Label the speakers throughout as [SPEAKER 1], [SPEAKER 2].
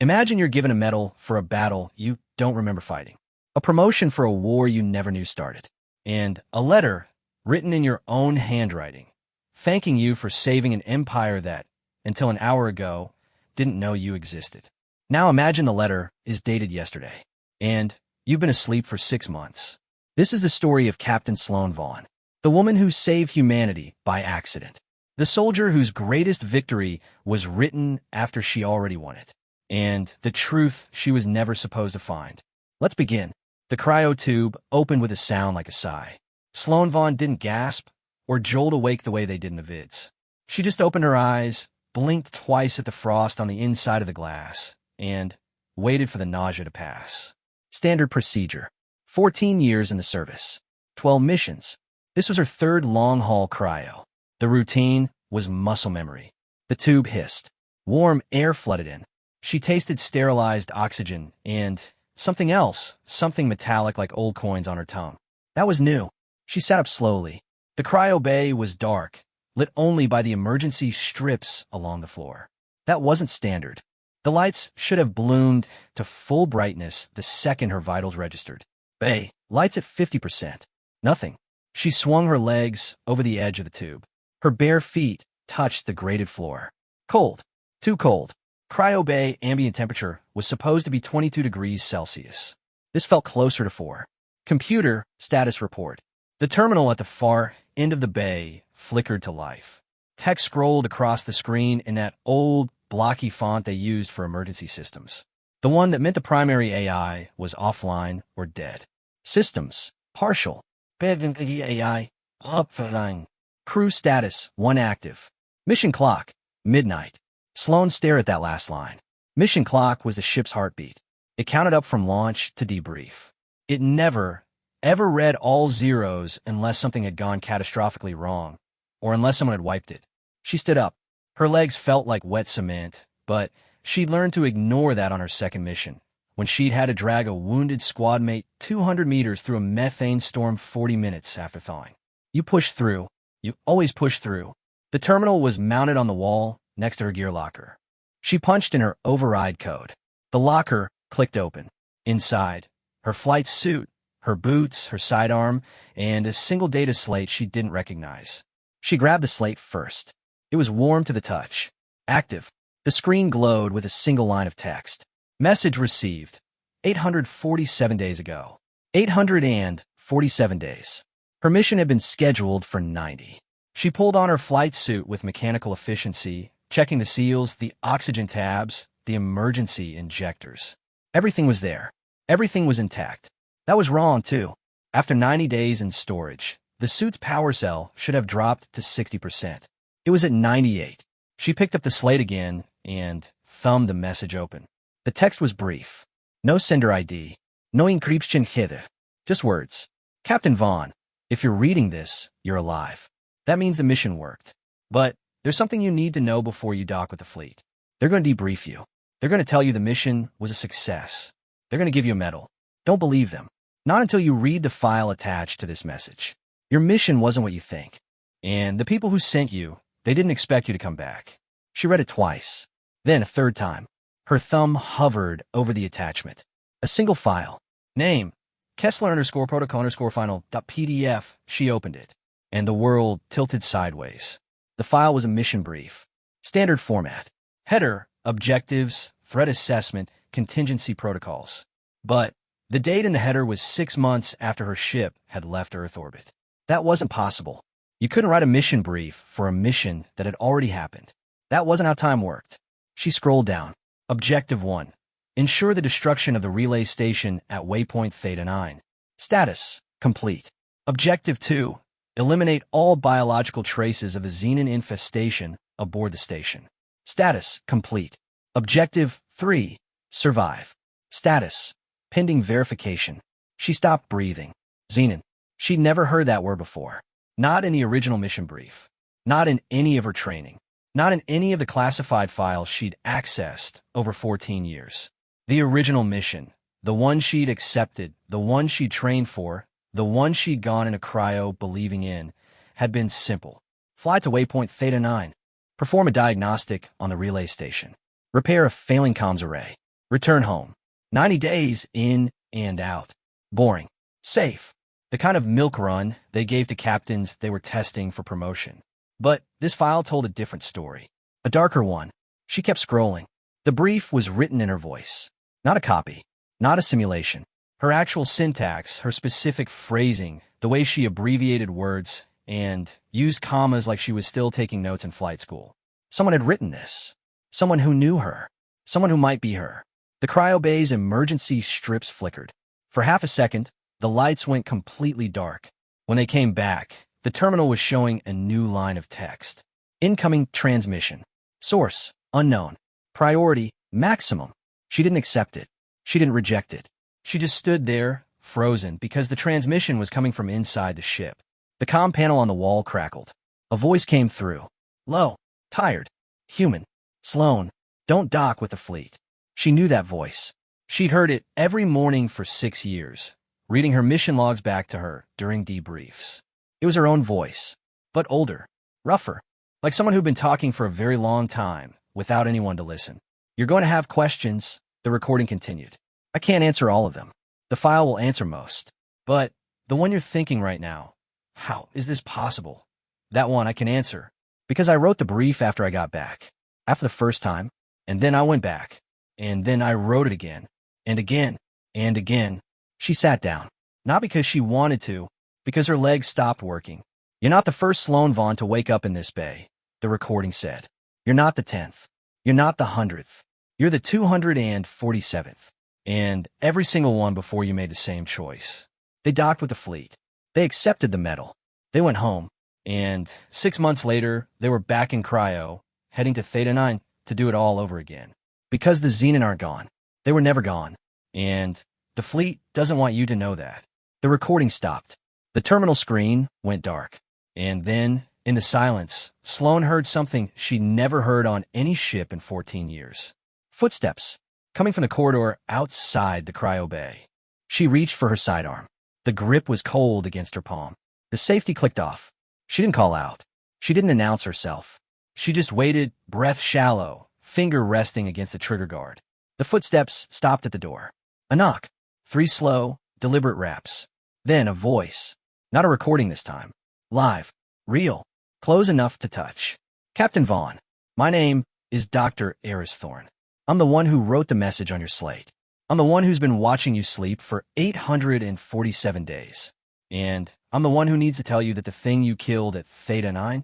[SPEAKER 1] Imagine you're given a medal for a battle you don't remember fighting, a promotion for a war you never knew started, and a letter written in your own handwriting, thanking you for saving an empire that, until an hour ago, didn't know you existed. Now imagine the letter is dated yesterday, and you've been asleep for 6 months. This is the story of Captain Sloan Vaughn, the woman who saved humanity by accident, the soldier whose greatest victory was written after she already won it, and the truth she was never supposed to find. Let's begin. The cryo tube opened with a sound like a sigh. Sloan Vaughn didn't gasp or jolt awake the way they did in the vids. She just opened her eyes, blinked twice at the frost on the inside of the glass, and waited for the nausea to pass. Standard procedure. 14 years in the service. 12 missions. This was her third long-haul cryo. The routine was muscle memory. The tube hissed. Warm air flooded in. She tasted sterilized oxygen and something else, something metallic like old coins on her tongue. That was new. She sat up slowly. The cryo bay was dark, lit only by the emergency strips along the floor. That wasn't standard. The lights should have bloomed to full brightness the second her vitals registered. Bay, lights at 50%. Nothing. She swung her legs over the edge of the tube. Her bare feet touched the grated floor. Cold. Too cold. Cryo bay ambient temperature was supposed to be 22 degrees Celsius. This felt closer to 4. Computer status report. The terminal at the far end of the bay flickered to life. Text scrolled across the screen in that old, blocky font they used for emergency systems. The one that meant the primary AI was offline or dead. Systems. Partial. AI. Offline. Crew status. 1 active. Mission clock. Midnight. Sloan stared at that last line. Mission clock was the ship's heartbeat. It counted up from launch to debrief. It never, ever read all zeros unless something had gone catastrophically wrong, or unless someone had wiped it. She stood up. Her legs felt like wet cement, but she'd learned to ignore that on her second mission, when she'd had to drag a wounded squad mate 200 meters through a methane storm 40 minutes after thawing. You push through. You always push through. The terminal was mounted on the wall next to her gear locker. She punched in her override code. The locker clicked open. Inside, her flight suit, her boots, her sidearm, and a single data slate she didn't recognize. She grabbed the slate first. It was warm to the touch. Active. The screen glowed with a single line of text. Message received. 847 days ago. 847 days. Her mission had been scheduled for 90. She pulled on her flight suit with mechanical efficiency, checking the seals, the oxygen tabs, the emergency injectors. Everything was there. Everything was intact. That was wrong, too. After 90 days in storage, the suit's power cell should have dropped to 60%. It was at 98. She picked up the slate again and thumbed the message open. The text was brief. No sender ID. No encryption hither. Just words. Captain Vaughn, if you're reading this, you're alive. That means the mission worked. But there's something you need to know before you dock with the fleet. They're going to debrief you. They're going to tell you the mission was a success. They're going to give you a medal. Don't believe them. Not until you read the file attached to this message. Your mission wasn't what you think. And the people who sent you, they didn't expect you to come back. She read it twice. Then a third time. Her thumb hovered over the attachment. A single file. Name. Kessler_protocol_final.pdf. She opened it. And the world tilted sideways. The file was a mission brief. Standard format. Header, objectives, threat assessment, contingency protocols. But the date in the header was 6 months after her ship had left Earth orbit. That wasn't possible. You couldn't write a mission brief for a mission that had already happened. That wasn't how time worked. She scrolled down. Objective 1. Ensure the destruction of the relay station at waypoint Theta 9. Status. Complete. Objective 2. Eliminate all biological traces of the xenon infestation aboard the station. Status. Complete. Objective 3. Survive. Status. Pending verification. She stopped breathing. Xenon. She'd never heard that word before. Not in the original mission brief. Not in any of her training. Not in any of the classified files she'd accessed over 14 years. The original mission. The one she'd accepted. The one she'd trained for. The one she'd gone in a cryo believing in. Had been simple. Fly to waypoint Theta 9. Perform a diagnostic on the relay station. Repair a failing comms array. Return home. 90 days in and out. Boring. Safe. The kind of milk run they gave to captains they were testing for promotion. But this file told a different story. A darker one. She kept scrolling. The brief was written in her voice. Not a copy. Not a simulation. Her actual syntax, her specific phrasing, the way she abbreviated words, and used commas like she was still taking notes in flight school. Someone had written this. Someone who knew her. Someone who might be her. The cryobay's emergency strips flickered. For half a second, the lights went completely dark. When they came back, the terminal was showing a new line of text. Incoming transmission. Source, unknown. Priority, maximum. She didn't accept it. She didn't reject it. She just stood there, frozen, because the transmission was coming from inside the ship. The comm panel on the wall crackled. A voice came through. Low, tired, human. Sloan, don't dock with the fleet. She knew that voice. She'd heard it every morning for 6 years, reading her mission logs back to her during debriefs. It was her own voice, but older, rougher, like someone who'd been talking for a very long time without anyone to listen. You're going to have questions, the recording continued. I can't answer all of them. The file will answer most. But the one you're thinking right now, how is this possible? That one I can answer, because I wrote the brief after I got back. After the first time, and then I went back, and then I wrote it again, and again, and again. She sat down, not because she wanted to, because her legs stopped working. You're not the first Sloan Vaughn to wake up in this bay, the recording said. You're not the 10th. You're not the 100th. You're the 247th. And every single one before you made the same choice. They docked with the fleet. They accepted the medal. They went home. And 6 months later, they were back in cryo, heading to Theta 9 to do it all over again. Because the Xenon aren't gone. They were never gone. And the fleet doesn't want you to know that. The recording stopped. The terminal screen went dark. And then, in the silence, Sloan heard something she'd never heard on any ship in 14 years. Footsteps, coming from the corridor outside the cryo bay. She reached for her sidearm. The grip was cold against her palm. The safety clicked off. She didn't call out. She didn't announce herself. She just waited, breath shallow, finger resting against the trigger guard. The footsteps stopped at the door. A knock. 3 slow, deliberate raps. Then a voice. Not a recording this time. Live. Real. Close enough to touch. Captain Vaughn. My name is Dr. Eristhorn. I'm the one who wrote the message on your slate. I'm the one who's been watching you sleep for 847 days. And I'm the one who needs to tell you that the thing you killed at Theta 9?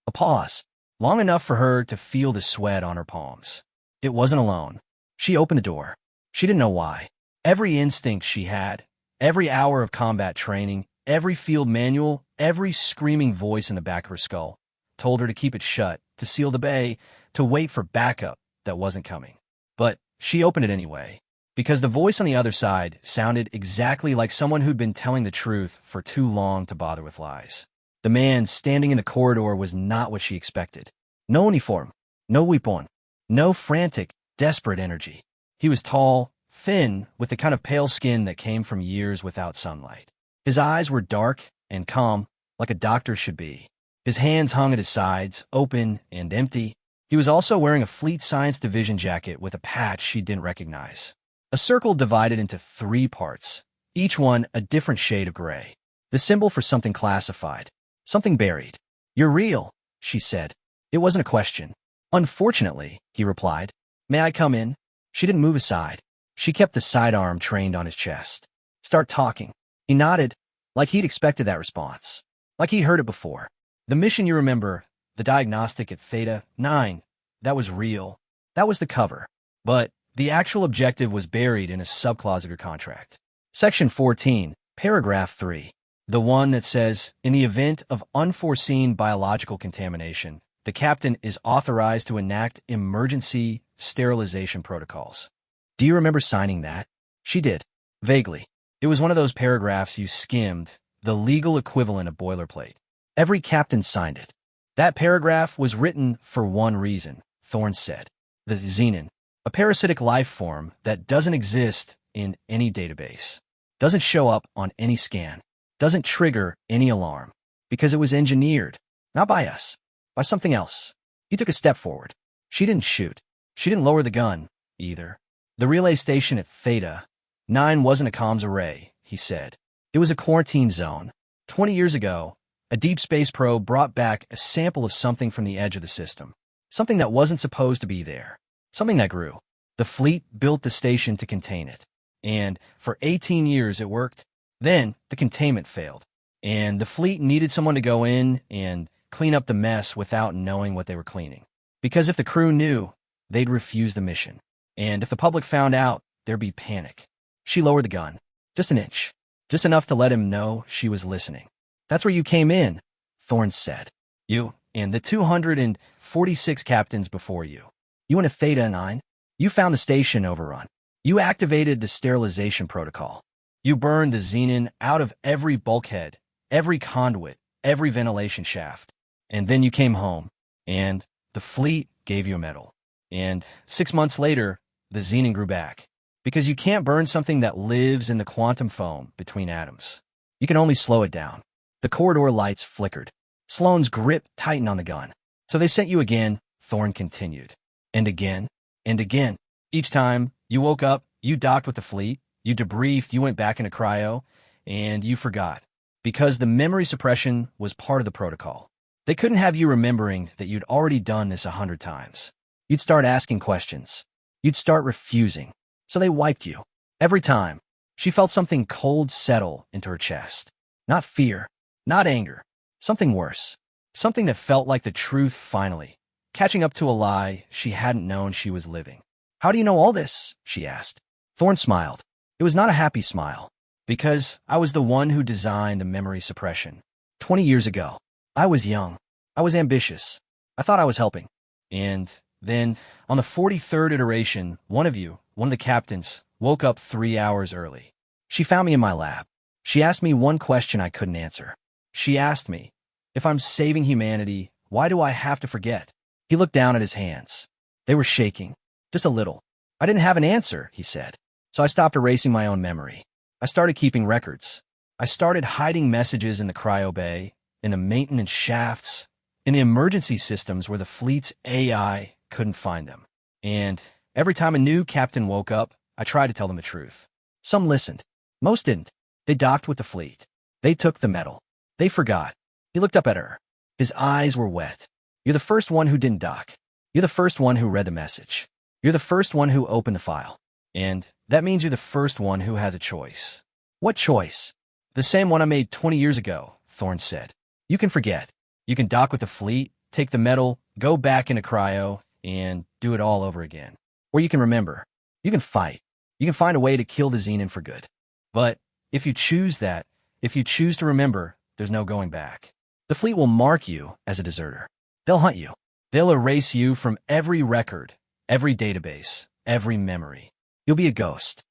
[SPEAKER 1] A pause. Long enough for her to feel the sweat on her palms. It wasn't alone. She opened the door. She didn't know why. Every instinct she had, every hour of combat training, every field manual, every screaming voice in the back of her skull told her to keep it shut, to seal the bay, to wait for backup that wasn't coming. But she opened it anyway, because the voice on the other side sounded exactly like someone who'd been telling the truth for too long to bother with lies. The man standing in the corridor was not what she expected. No uniform, no weapon, no frantic, desperate energy. He was tall, thin, with the kind of pale skin that came from years without sunlight. His eyes were dark and calm, like a doctor's should be. His hands hung at his sides, open and empty. He was also wearing a Fleet Science Division jacket with a patch she didn't recognize. A circle divided into 3 parts, each one a different shade of gray. The symbol for something classified, something buried. You're real, she said. It wasn't a question. Unfortunately, he replied. May I come in? She didn't move aside. She kept the sidearm trained on his chest. Start talking. He nodded, like he'd expected that response. Like he'd heard it before. The mission you remember, the diagnostic at Theta 9, that was real. That was the cover. But the actual objective was buried in a subclause of your contract. Section 14, paragraph 3. The one that says, in the event of unforeseen biological contamination, the captain is authorized to enact emergency sterilization protocols. Do you remember signing that? She did. Vaguely. It was one of those paragraphs you skimmed, the legal equivalent of boilerplate. Every captain signed it. That paragraph was written for one reason, Thorne said. The Xenon, a parasitic life form that doesn't exist in any database, doesn't show up on any scan, doesn't trigger any alarm, because it was engineered, not by us, by something else. He took a step forward. She didn't shoot. She didn't lower the gun, either. The relay station at Theta 9 wasn't a comms array, he said. It was a quarantine zone. 20 years ago, a deep space probe brought back a sample of something from the edge of the system. Something that wasn't supposed to be there. Something that grew. The fleet built the station to contain it. And for 18 years it worked. Then the containment failed. And the fleet needed someone to go in and clean up the mess without knowing what they were cleaning. Because if the crew knew, they'd refuse the mission. And if the public found out, there'd be panic. She lowered the gun. Just an inch. Just enough to let him know she was listening. That's where you came in, Thorne said. You and the 246 captains before you. You went to Theta 9. You found the station overrun. You activated the sterilization protocol. You burned the xenon out of every bulkhead, every conduit, every ventilation shaft. And then you came home, and the fleet gave you a medal. And 6 months later, the xenon grew back. Because you can't burn something that lives in the quantum foam between atoms. You can only slow it down. The corridor lights flickered. Sloane's grip tightened on the gun. So they sent you again, Thorne continued. And again, and again. Each time you woke up, you docked with the fleet, you debriefed, you went back into cryo, and you forgot. Because the memory suppression was part of the protocol. They couldn't have you remembering that you'd already done this 100 times. You'd start asking questions. You'd start refusing. So they wiped you. Every time, she felt something cold settle into her chest. Not fear, not anger, something worse. Something that felt like the truth finally, catching up to a lie she hadn't known she was living. How do you know all this? She asked. Thorne smiled. It was not a happy smile. Because I was the one who designed the memory suppression. 20 years ago. I was young. I was ambitious. I thought I was helping. And then, on the 43rd iteration, one of the captains, woke up 3 hours early. She found me in my lab. She asked me one question I couldn't answer. She asked me, if I'm saving humanity, why do I have to forget? He looked down at his hands. They were shaking. Just a little. I didn't have an answer, he said. So I stopped erasing my own memory. I started keeping records. I started hiding messages in the cryo bay, in the maintenance shafts, in the emergency systems where the fleet's AI couldn't find them. And every time a new captain woke up, I tried to tell them the truth. Some listened. Most didn't. They docked with the fleet. They took the medal. They forgot. He looked up at her. His eyes were wet. You're the first one who didn't dock. You're the first one who read the message. You're the first one who opened the file. And that means you're the first one who has a choice. What choice? The same one I made 20 years ago, Thorne said. You can forget. You can dock with the fleet, take the medal, go back into cryo, and do it all over again. Or you can remember. You can fight. You can find a way to kill the xenon for good. But if you choose that, if you choose to remember, there's no going back. The fleet will mark you as a deserter. They'll hunt you. They'll erase you from every record, every database, every memory. You'll be a ghost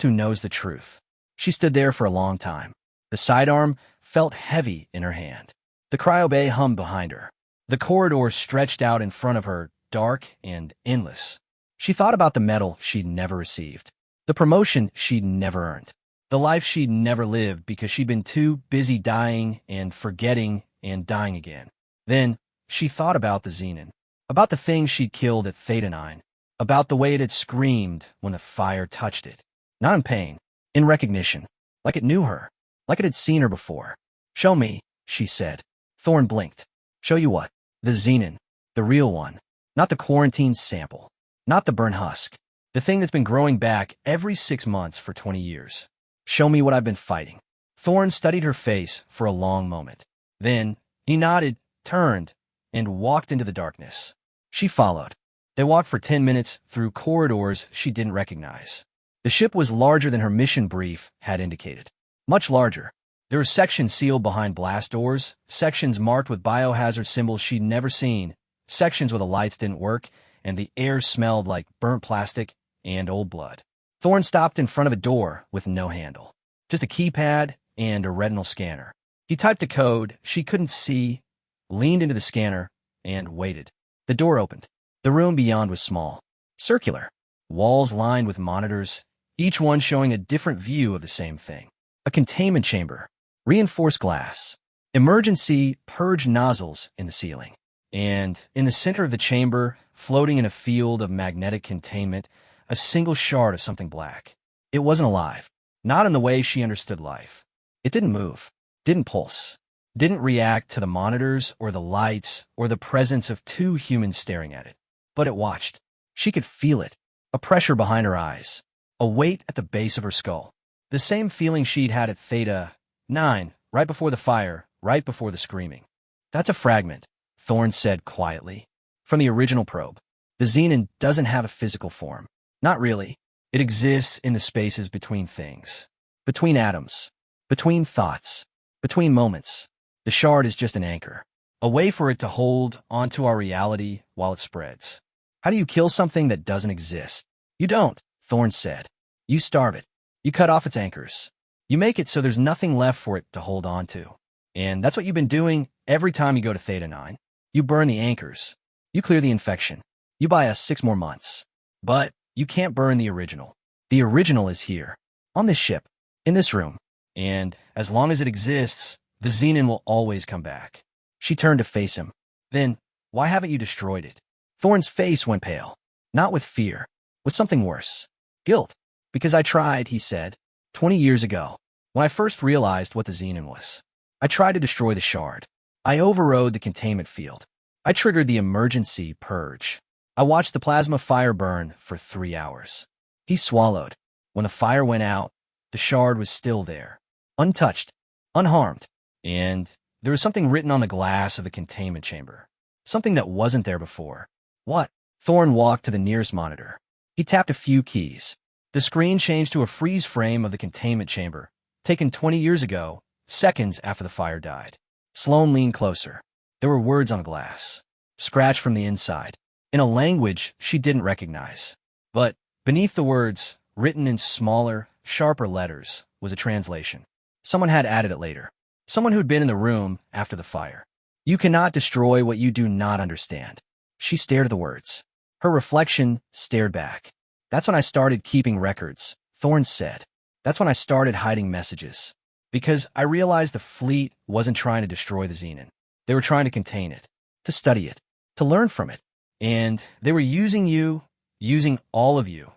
[SPEAKER 1] who knows the truth. She stood there for a long time. The sidearm felt heavy in her hand. The cryo bay hummed behind her. The corridor stretched out in front of her, dark and endless. She thought about the medal she'd never received, the promotion she'd never earned, the life she'd never lived because she'd been too busy dying and forgetting and dying again. Then she thought about the xenon, about the thing she'd killed at Theta 9, about the way it had screamed when the fire touched it. Not in pain, in recognition, like it knew her, like it had seen her before. Show me, she said. Thorne blinked. Show you what? The xenon, the real one, not the quarantine sample, not the burnt husk, the thing that's been growing back every 6 months for 20 years. Show me what I've been fighting. Thorne studied her face for a long moment. Then he nodded, turned, and walked into the darkness. She followed. They walked for 10 minutes through corridors she didn't recognize. The ship was larger than her mission brief had indicated. Much larger. There were sections sealed behind blast doors, sections marked with biohazard symbols she'd never seen, sections where the lights didn't work, and the air smelled like burnt plastic and old blood. Thorne stopped in front of a door with no handle. Just a keypad and a retinal scanner. He typed a code she couldn't see, leaned into the scanner, and waited. The door opened. The room beyond was small, circular, walls lined with monitors, each one showing a different view of the same thing. A containment chamber, reinforced glass, emergency purge nozzles in the ceiling. And in the center of the chamber, floating in a field of magnetic containment, a single shard of something black. It wasn't alive. Not in the way she understood life. It didn't move, didn't pulse, didn't react to the monitors or the lights or the presence of two humans staring at it. But it watched. She could feel it, a pressure behind her eyes, a weight at the base of her skull. The same feeling she'd had at Theta 9, right before the fire, right before the screaming. That's a fragment, Thorne said quietly. From the original probe. The Xenon doesn't have a physical form. Not really. It exists in the spaces between things. Between atoms. Between thoughts. Between moments. The shard is just an anchor. A way for it to hold onto our reality while it spreads. How do you kill something that doesn't exist? You don't, Thorne said. You starve it. You cut off its anchors. You make it so there's nothing left for it to hold on to. And that's what you've been doing every time you go to Theta 9. You burn the anchors. You clear the infection. You buy us 6 more months. But you can't burn the original. The original is here. On this ship. In this room. And as long as it exists, the Xenon will always come back. She turned to face him. Then, why haven't you destroyed it? Thorne's face went pale. Not with fear. With something worse. Guilt. Because I tried, he said. 20 years ago. When I first realized what the Xenon was. I tried to destroy the shard. I overrode the containment field. I triggered the emergency purge. I watched the plasma fire burn for 3 hours. He swallowed. When the fire went out, the shard was still there. Untouched. Unharmed. And there was something written on the glass of the containment chamber. Something that wasn't there before. What? Thorne walked to the nearest monitor. He tapped a few keys. The screen changed to a freeze frame of the containment chamber, taken 20 years ago, seconds after the fire died. Sloane leaned closer. There were words on the glass, scratched from the inside, in a language she didn't recognize. But beneath the words, written in smaller, sharper letters, was a translation. Someone had added it later. Someone who'd been in the room after the fire. You cannot destroy what you do not understand. She stared at the words. Her reflection stared back. That's when I started keeping records, Thorne said. That's when I started hiding messages. Because I realized the fleet wasn't trying to destroy the Xenon. They were trying to contain it, to study it, to learn from it. And they were using you, using all of you,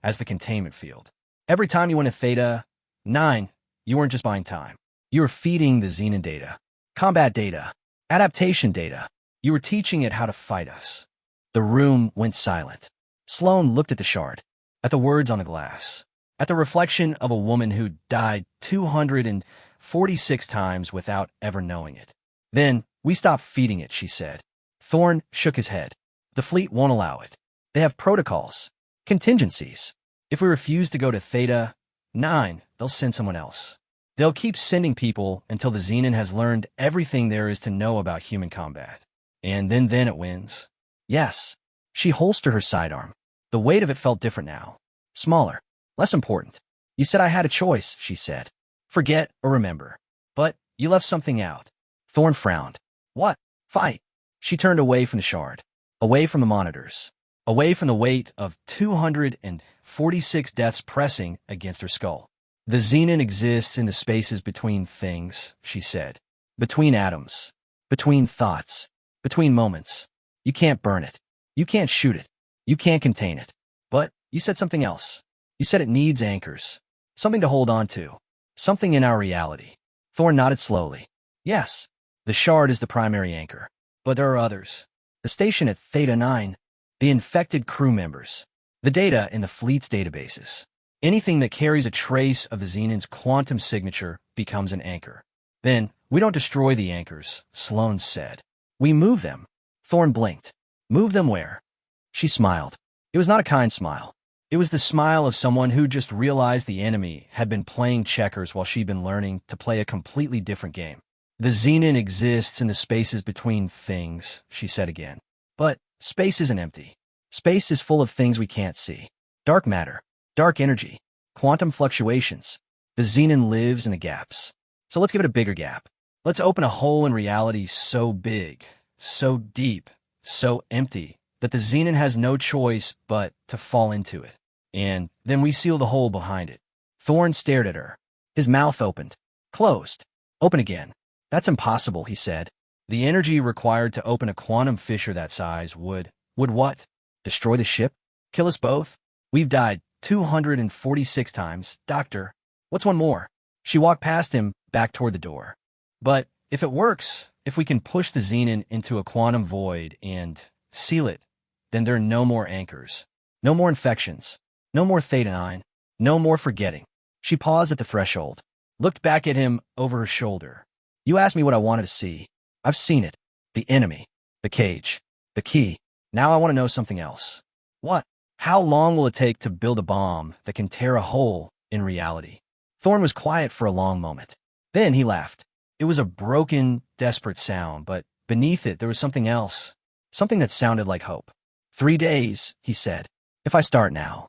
[SPEAKER 1] as the containment field. Every time you went to Theta 9, you weren't just buying time. You were feeding the Xenon data, combat data, adaptation data. You were teaching it how to fight us. The room went silent. Sloane looked at the shard, at the words on the glass, at the reflection of a woman who died 246 times without ever knowing it. Then, we stopped feeding it, she said. Thorne shook his head. The fleet won't allow it. They have protocols, contingencies. If we refuse to go to Theta 9, they'll send someone else. They'll keep sending people until the Xenon has learned everything there is to know about human combat. And then it wins. Yes. She holstered her sidearm. The weight of it felt different now. Smaller. Less important. You said I had a choice, she said. Forget or remember. But you left something out. Thorne frowned. What? Fight. She turned away from the shard. Away from the monitors. Away from the weight of 246 deaths pressing against her skull. The Xenon exists in the spaces between things, she said. Between atoms. Between thoughts. Between moments. You can't burn it. You can't shoot it. You can't contain it. But you said something else. You said it needs anchors. Something to hold on to. Something in our reality. Thorne nodded slowly. Yes, the shard is the primary anchor. But there are others. The station at Theta 9. The infected crew members. The data in the fleet's databases. Anything that carries a trace of the Xenon's quantum signature becomes an anchor. Then, we don't destroy the anchors, Sloane said. We move them. Thorne blinked. Move them where? She smiled. It was not a kind smile. It was the smile of someone who just realized the enemy had been playing checkers while she'd been learning to play a completely different game. The Xenon exists in the spaces between things, she said again. But space isn't empty. Space is full of things we can't see. Dark matter, dark energy, quantum fluctuations. The Xenon lives in the gaps. So let's give it a bigger gap. Let's open a hole in reality so big, so deep, so empty, that the Xenon has no choice but to fall into it. And then we seal the hole behind it. Thorne stared at her. His mouth opened. Closed. Open again. That's impossible, he said. The energy required to open a quantum fissure that size would what? Destroy the ship? Kill us both? We've died 246 times. Doctor, what's one more? She walked past him, back toward the door. But if it works, if we can push the Xenon into a quantum void and seal it, then there are no more anchors, no more infections, no more Theta 9, no more forgetting. She paused at the threshold, looked back at him over her shoulder. You asked me what I wanted to see. I've seen it. The enemy, the cage, the key. Now I want to know something else. What? How long will it take to build a bomb that can tear a hole in reality? Thorne was quiet for a long moment. Then he laughed. It was a broken, desperate sound, but beneath it there was something else, something that sounded like hope. 3 days, he said. If I start now.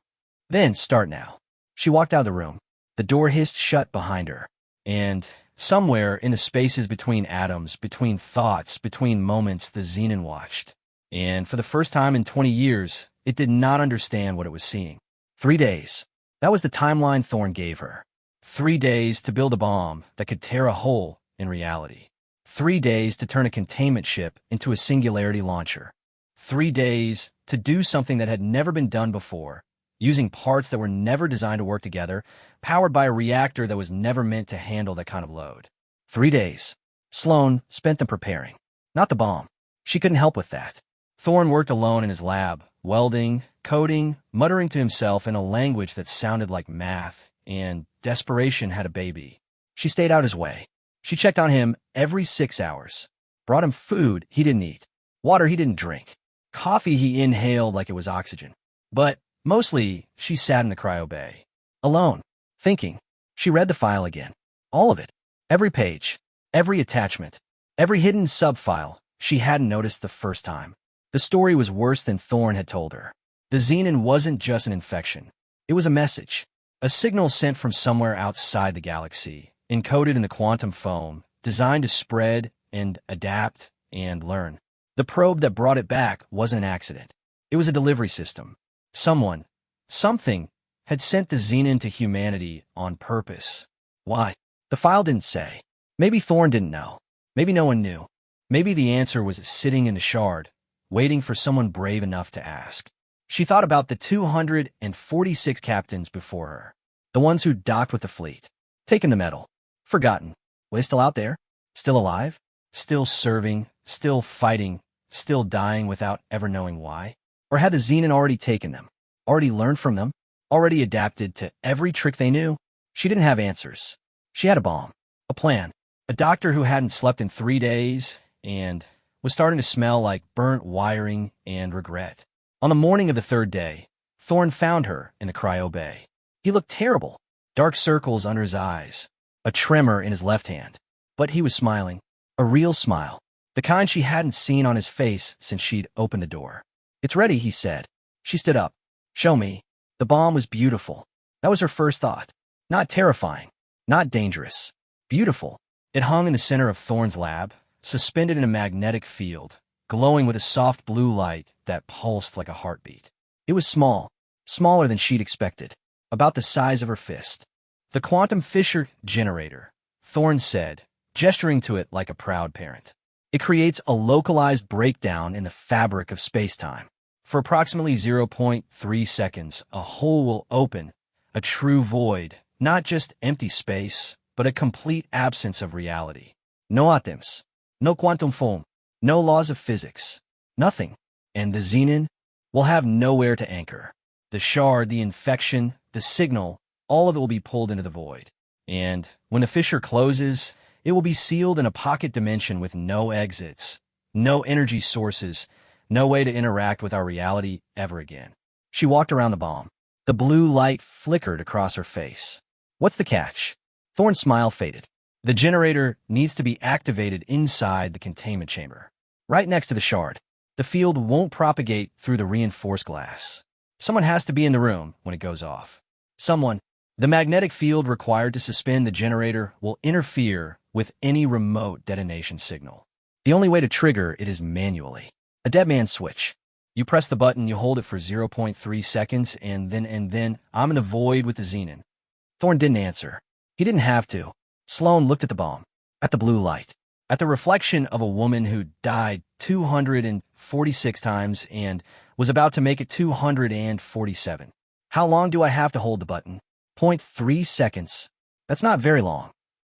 [SPEAKER 1] Then start now. She walked out of the room. The door hissed shut behind her, and somewhere in the spaces between atoms, between thoughts, between moments, the Xenon watched. And for the first time in 20 years, it did not understand what it was seeing. 3 days. That was the timeline Thorne gave her. 3 days to build a bomb that could tear a hole in reality. 3 days to turn a containment ship into a singularity launcher. 3 days to do something that had never been done before, using parts that were never designed to work together, powered by a reactor that was never meant to handle that kind of load. 3 days. Sloan spent them preparing. Not the bomb. She couldn't help with that. Thorne worked alone in his lab, welding, coding, muttering to himself in a language that sounded like math, and desperation had a baby. She stayed out his way. She checked on him every 6 hours, brought him food he didn't eat, water he didn't drink, coffee he inhaled like it was oxygen. But mostly, she sat in the cryo bay, alone, thinking. She read the file again. All of it. Every page, every attachment, every hidden sub-file she hadn't noticed the first time. The story was worse than Thorne had told her. The Xenon wasn't just an infection. It was a message, a signal sent from somewhere outside the galaxy, encoded in the quantum foam, designed to spread and adapt and learn. The probe that brought it back wasn't an accident. It was a delivery system. Someone, something, had sent the Xenon to humanity on purpose. Why? The file didn't say. Maybe Thorne didn't know. Maybe no one knew. Maybe the answer was sitting in the shard, waiting for someone brave enough to ask. She thought about the 246 captains before her, the ones who docked with the fleet, taken the medal, forgotten. Were they still out there? Still alive? Still serving? Still fighting? Still dying without ever knowing why? Or had the Xenon already taken them? Already learned from them? Already adapted to every trick they knew? She didn't have answers. She had a bomb, a plan, a doctor who hadn't slept in 3 days and was starting to smell like burnt wiring and regret. On the morning of the 3rd day, Thorne found her in the cryo bay. He looked terrible, dark circles under his eyes, a tremor in his left hand. But he was smiling, a real smile, the kind she hadn't seen on his face since she'd opened the door. It's ready, he said. She stood up. Show me. The bomb was beautiful. That was her first thought. Not terrifying, not dangerous. Beautiful. It hung in the center of Thorne's lab, suspended in a magnetic field, glowing with a soft blue light that pulsed like a heartbeat. It was small, smaller than she'd expected, about the size of her fist. The quantum Fisher generator, Thorne said, gesturing to it like a proud parent. It creates a localized breakdown in the fabric of space-time. For approximately 0.3 seconds, a hole will open, a true void, not just empty space, but a complete absence of reality. No atoms, no quantum foam, no laws of physics, nothing. And the Xenon will have nowhere to anchor. The shard, the infection, the signal, all of it will be pulled into the void. And when the fissure closes, it will be sealed in a pocket dimension with no exits, no energy sources, no way to interact with our reality ever again. She walked around the bomb. The blue light flickered across her face. What's the catch? Thorne's smile faded. The generator needs to be activated inside the containment chamber, right next to the shard. The field won't propagate through the reinforced glass. Someone has to be in the room when it goes off. Someone. The magnetic field required to suspend the generator will interfere with any remote detonation signal. The only way to trigger it is manually. A dead man switch. You press the button, you hold it for 0.3 seconds, and then I'm in the void with the Xenon. Thorne didn't answer. He didn't have to. Sloan looked at the bomb, at the blue light, at the reflection of a woman who died 246 times and was about to make it 247. How long do I have to hold the button? Point 3 seconds. That's not very long.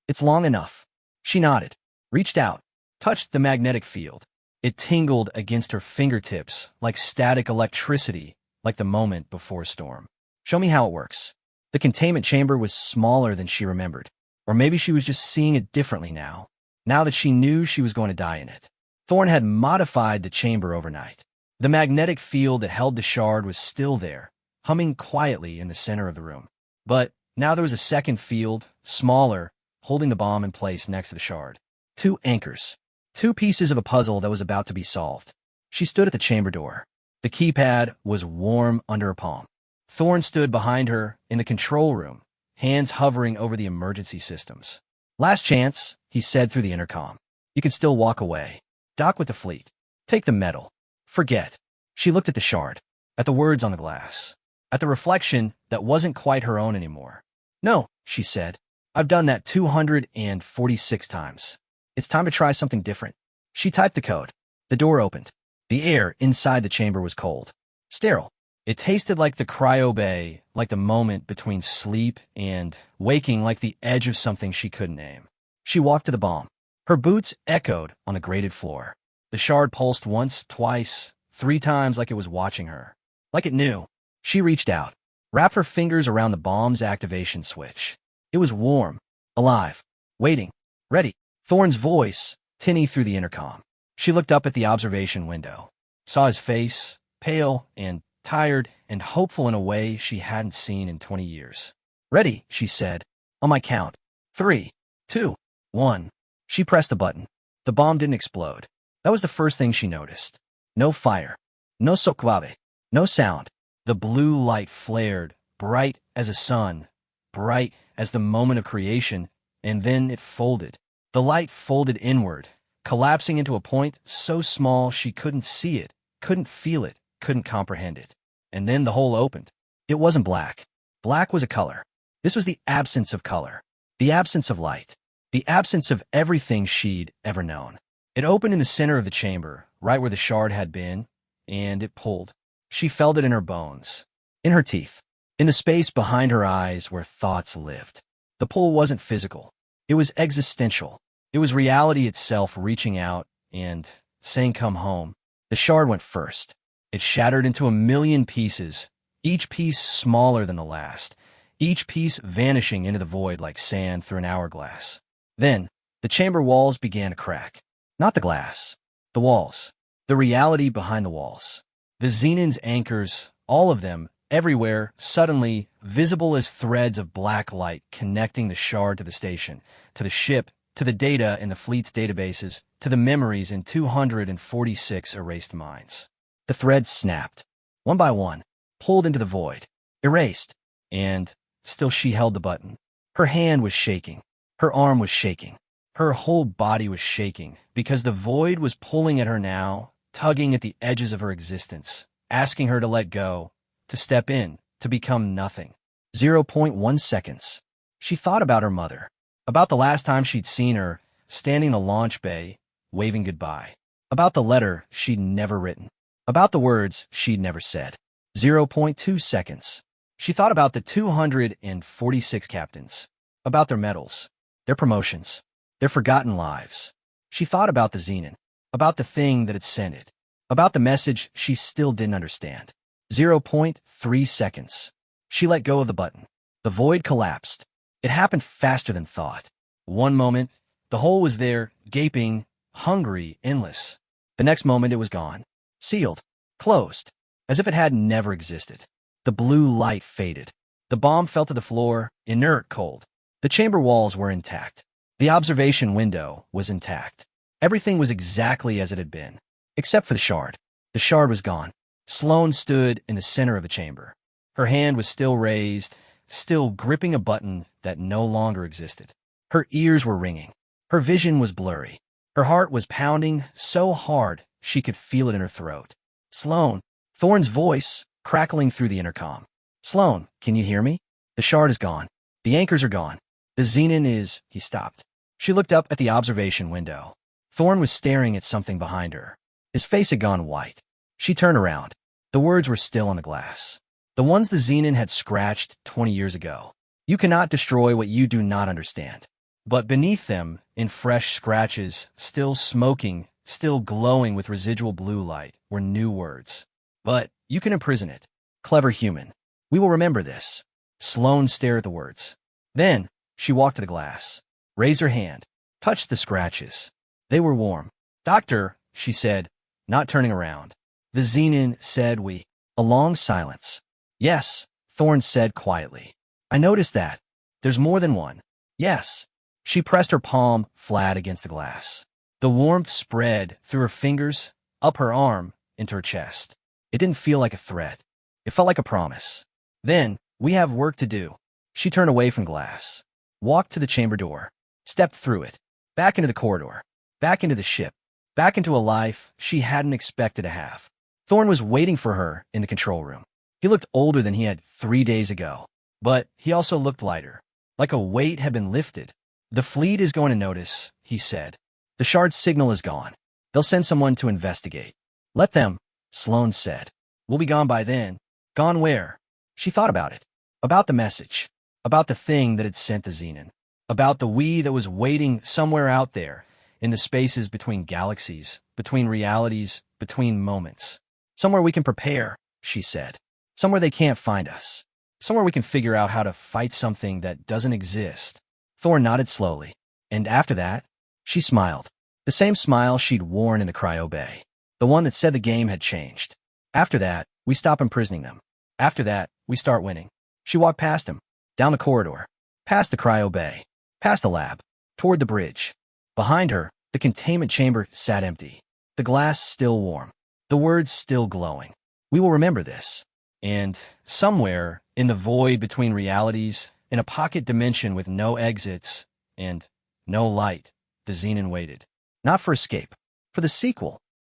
[SPEAKER 1] It's long enough. She nodded, reached out, touched the magnetic field. It tingled against her fingertips like static electricity, like the moment before a storm. Show me how it works. The containment chamber was smaller than she remembered. Or maybe she was just seeing it differently now that she knew she was going to die in it. Thorn had modified the chamber overnight. The magnetic field that held the shard was still there, humming quietly in the center of the room. But now there was a second field, smaller, holding the bomb in place next to the shard. 2 anchors. 2 pieces of a puzzle that was about to be solved. She stood at the chamber door. The keypad was warm under her palm. Thorn stood behind her in the control room, hands hovering over the emergency systems. Last chance, he said through the intercom. You can still walk away. Dock with the fleet. Take the medal. Forget. She looked at the shard, at the words on the glass, at the reflection that wasn't quite her own anymore. No, she said. I've done that 246 times. It's time to try something different. She typed the code. The door opened. The air inside the chamber was cold. Sterile. It tasted like the cryo bay, like the moment between sleep and waking, like the edge of something she couldn't name. She walked to the bomb. Her boots echoed on the grated floor. The shard pulsed once, twice, 3 times like it was watching her. Like it knew. She reached out, wrapped her fingers around the bomb's activation switch. It was warm, alive, waiting, ready. Thorn's voice, tinny through the intercom. She looked up at the observation window, saw his face, pale and tired and hopeful in a way she hadn't seen in 20 years. Ready, she said. On my count. 3, 2, 1. She pressed the button. The bomb didn't explode. That was the first thing she noticed. No fire. No sokwabe. No sound. The blue light flared, bright as a sun, bright as the moment of creation, and then it folded. The light folded inward, collapsing into a point so small she couldn't see it, couldn't feel it, couldn't comprehend it. And then the hole opened. It wasn't black. Black was a color. This was the absence of color, the absence of light, the absence of everything she'd ever known. It opened in the center of the chamber, right where the shard had been, and it pulled. She felt it in her bones, in her teeth, in the space behind her eyes where thoughts lived. The pull wasn't physical. It was existential. It was reality itself reaching out and saying, come home. The shard went first. It shattered into a million pieces, each piece smaller than the last, each piece vanishing into the void like sand through an hourglass. Then, the chamber walls began to crack. Not the glass, the walls, the reality behind the walls. The Xenon's anchors, all of them, everywhere, suddenly visible as threads of black light connecting the shard to the station, to the ship, to the data in the fleet's databases, to the memories in 246 erased minds. The threads snapped, one by one, pulled into the void, erased, and still she held the button. Her hand was shaking. Her arm was shaking. Her whole body was shaking because the void was pulling at her now, tugging at the edges of her existence, asking her to let go, to step in, to become nothing. 0.1 seconds. She thought about her mother, about the last time she'd seen her, standing in the launch bay, waving goodbye, about the letter she'd never written, about the words she'd never said. 0.2 seconds. She thought about the 246 captains, about their medals, their promotions, their forgotten lives. She thought about the Xenon, about the thing that had sent it, about the message she still didn't understand. 0.3 seconds. She let go of the button. The void collapsed. It happened faster than thought. One moment, the hole was there, gaping, hungry, endless. The next moment, it was gone. Sealed. Closed. As if it had never existed. The blue light faded. The bomb fell to the floor, inert, cold. The chamber walls were intact. The observation window was intact. Everything was exactly as it had been, except for the shard. The shard was gone. Sloane stood in the center of the chamber. Her hand was still raised, still gripping a button that no longer existed. Her ears were ringing. Her vision was blurry. Her heart was pounding so hard she could feel it in her throat. Sloane, Thorn's voice crackling through the intercom. Sloane, can you hear me? The shard is gone. The anchors are gone. The Xenon is... He stopped. She looked up at the observation window. Thorn was staring at something behind her. His face had gone white. She turned around. The words were still on the glass. The ones the Xenon had scratched 20 years ago. You cannot destroy what you do not understand. But beneath them, in fresh scratches, still smoking, still glowing with residual blue light, were new words. But you can imprison it. Clever human. We will remember this. Sloane stared at the words. Then, she walked to the glass, raised her hand, touched the scratches. They were warm. Doctor, she said, not turning around. The Xenon said we. A long silence. Yes, Thorne said quietly. I noticed that. There's more than one. Yes. She pressed her palm flat against the glass. The warmth spread through her fingers, up her arm, into her chest. It didn't feel like a threat. It felt like a promise. Then, we have work to do. She turned away from glass, walked to the chamber door, stepped through it, back into the corridor, back into the ship, back into a life she hadn't expected to have. Thorne was waiting for her in the control room. He looked older than he had 3 days ago, but he also looked lighter, like a weight had been lifted. The fleet is going to notice, he said. The shard's signal is gone. They'll send someone to investigate. Let them, Sloane said. We'll be gone by then. Gone where? She thought about it. About the message. About the thing that had sent the Xenon. About the we that was waiting somewhere out there, in the spaces between galaxies, between realities, between moments. Somewhere we can prepare, she said. Somewhere they can't find us. Somewhere we can figure out how to fight something that doesn't exist. Thorne nodded slowly. And after that, she smiled. The same smile she'd worn in the cryo bay. The one that said the game had changed. After that, we stop imprisoning them. After that, we start winning. She walked past him, down the corridor, past the cryo bay, past the lab, toward the bridge. Behind her, the containment chamber sat empty. The glass still warm. The words still glowing. We will remember this. And somewhere, in the void between realities, in a pocket dimension with no exits and no light, the Xenon waited. Not for escape, for the sequel.